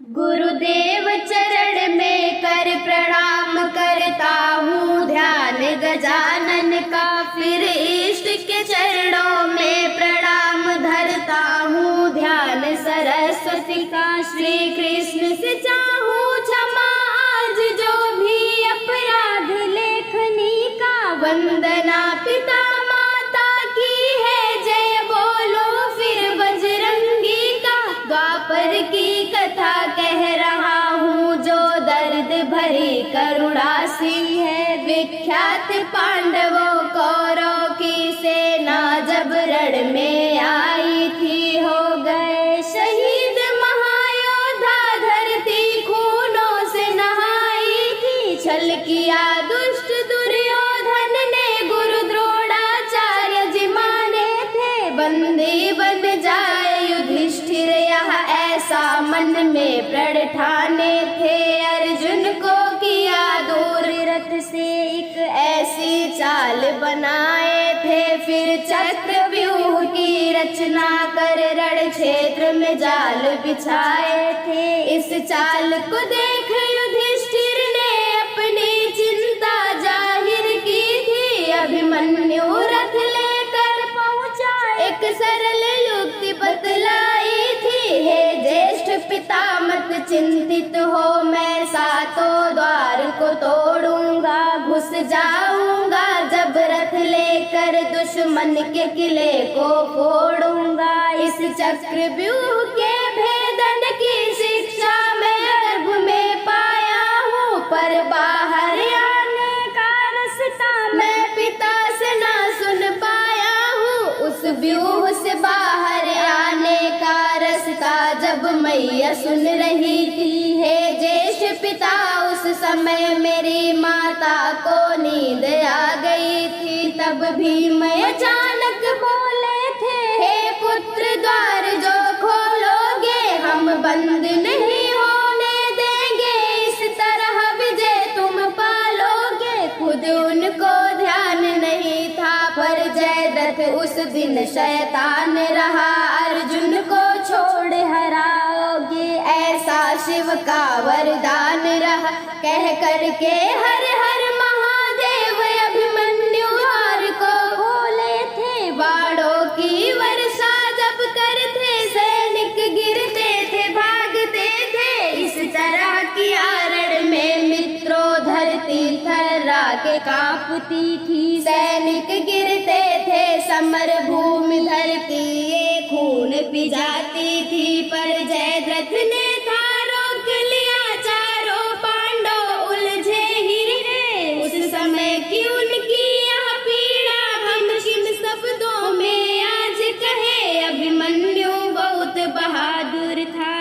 गुरुदेव चरण में कर प्रणाम करता हूँ ध्यान गजानन का, फिर इष्ट के चरणों में प्रणाम धरता हूँ ध्यान सरस्वती का। श्री कृष्ण से चाहूँ क्षमा आज जो भी अपराध लेखनी का, वंदना पिता माता की है जय बोलो फिर बजरंगी का। द्वापर की कथा कह रहा हूँ जो दर्द भरी करुणा सी है, विख्यात पांडवों कौरवों की सेना जब रण में आई थी, हो गए शहीद महायोद्धा धरती खूनों से नहाई थी। छल किया दुष्ट दुर्योधन ने गुरु द्रोणाचार्य जी माने थे, बंदी बन जाए युधिष्ठिर यह ऐसा मन में प्रण ठाने थे। अर्जुन को किया दूर रथ से एक ऐसी चाल बनाए थे, फिर चक्रव्यूह की रचना कर रण क्षेत्र में जाल बिछाए थे। इस चाल को देख युधिष्ठिर ने अपनी चिंता जाहिर की थी, अभिमन्यु रथ लेकर पहुंचा एक सरल युक्ति बतलाई थी। हे ज्येष्ठ पिता मत चिंतित हो, मैं सातों द्वार को तोड़ूंगा, घुस जाऊंगा जब रथ लेकर दुश्मन के किले को फोड़ूंगा। इस चक्रव्यूह के भेदन की शिक्षा मैं गर्भ में पाया हूँ, पर बाहर आने का रास्ता मैं पिता से ना सुन पाया हूँ। उस व्यूह से बाहर आने का रास्ता जब मैया सुन रही थी, हे ज्येष्ठ पिता उस समय मेरी माता को नींद आ गई थी। तब भी मैं अचानक बोले थे, हे पुत्र द्वार जो खोलोगे हम बंद नहीं होने देंगे, इस तरह विजय तुम पालोगे। खुद उनको ध्यान नहीं था पर जयद्रथ उस दिन शैतान रहा, अर्जुन को छोड़ हराओगे ऐसा शिव का वरदान रहा। कह करके हर हर महादेव अभिमन्यु द्वार को खोले थे, बाणों की वर्षा जब करते सैनिक गिरते थे भागते थे। इस तरह की रण में मित्रों धरती थर्रा के कांपती थी, सैनिक गिरते थे समर भूमि धरती ये खून पी जाती थी। पर जयद्रथ ने था रोक लिया चारों पांडव उलझे ही रहे, उस समय की उनकी यह पीड़ा हम किन शब्दों में आज कहे। अभिमन्यु बहुत बहादुर था,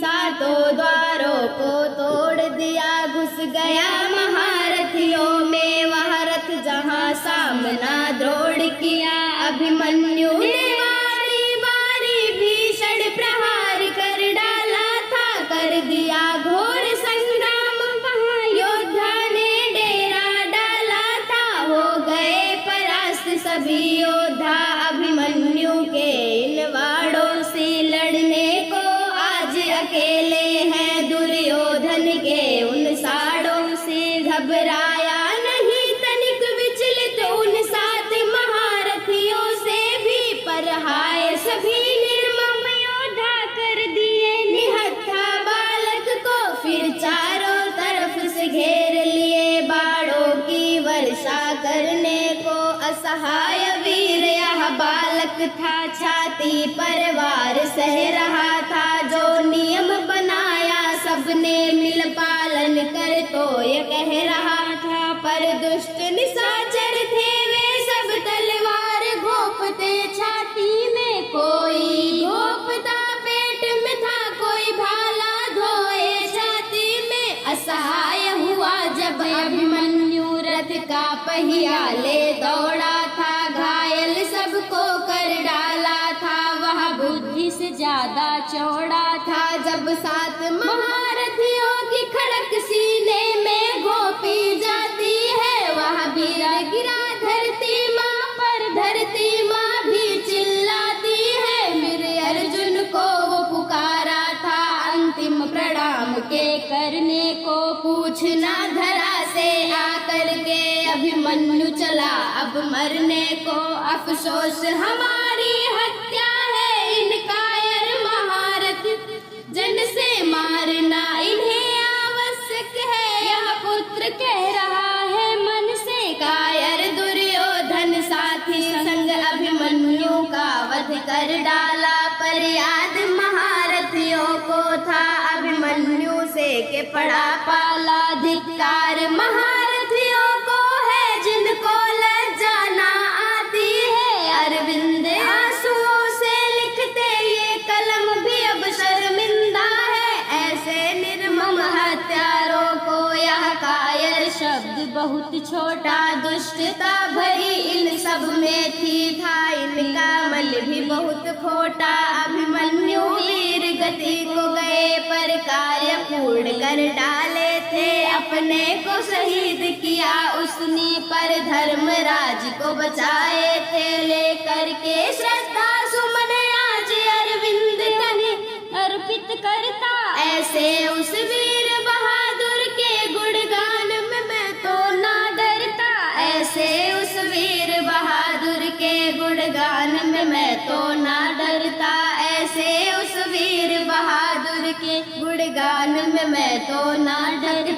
सातों द्वारों को तोड़ दिया, घुस गया महारथियों में वह रथ जहाँ सामना द्रोड़ किया। अभिमन्यु ने बारी बारी भीषण प्रहार कर डाला था, कर दिया घोर संग्राम वहाँ योद्धा ने डेरा डाला था। हो गए परास्त सभी योद्धा अभिमन्यु के इन वाड़ों से लड़ने को आज अकेले हैं दुर्योधन के उन साड़ों से। घबराया नहीं तनिक विचलित उन सात महारथियों से भी, पर हाय सभी निर्मम योद्धा कर दिए निहत्था बालक को, फिर चारों तरफ से घेर लिए बाणों की वर्षा करने को। असहाय वीर यह बालक था, छाती पर वार सह रहा था, जो नियम बनाया सबने मिल पालन कर तो ये कह रहा था। पर दुष्ट निशाचर थे वे सब तलवार घोंपते छाती में, कोई घोंपता पेट में था कोई भाला धोए छाती में। असहाय हुआ जब अभिमन्यु रथ का पहिया ले दौड़ा था, घायल सबको कर डाला था, वह बुद्धि से ज्यादा चौड़ा था। जब सात महारथियों की खड़क सीने में घोंपी जाती है, वह वीर गिरा धरती माँ पर, धरती माँ भी चिल्लाती है। मेरे अर्जुन को वो पुकारा था, अंतिम हाकिम प्रणाम के करने को, पूछना धरा से आकर के अभिमन्यु चला अब मरने को। अफसोस हमारी हत्या है इन कायर महारथ, जन से मारना इन्हें आवश्यक है, यह पुत्र कह रहा है मन से। कायर दुर्योधन साथी संग अभिमन्यु का वध कर डाला, पर याद महारथियों को था अभिमन्यु से के पड़ा पाला। धिक्कार महारथियों को है जिनको लज्जा ना आती है, अरविंद आंसुओं से लिखते ये कलम भी अब शर्मिंदा है। ऐसे निर्मम हत्यारों को यह कायर शब्द बहुत छोटा, दुष्टता भरी इन सब में थी, था इनका मल भी बहुत खोटा। अभिमन्यु वीर गति को गए पर कार्य पूर्ण कर डाले थे, अपने को शहीद किया उसने पर धर्मराज को बचाए थे। लेकर के श्रद्धा सुमन आज अरविंद कने अर्पित करता, ऐसे उस वीर बहादुर के गुणगान में मैं तो ना डरता। ऐसे उस वीर बहादुर के गुणगान में मैं तो ना डरता, ऐसे उस वीर बहादुर के गुणगान में मैं तो ना डरता।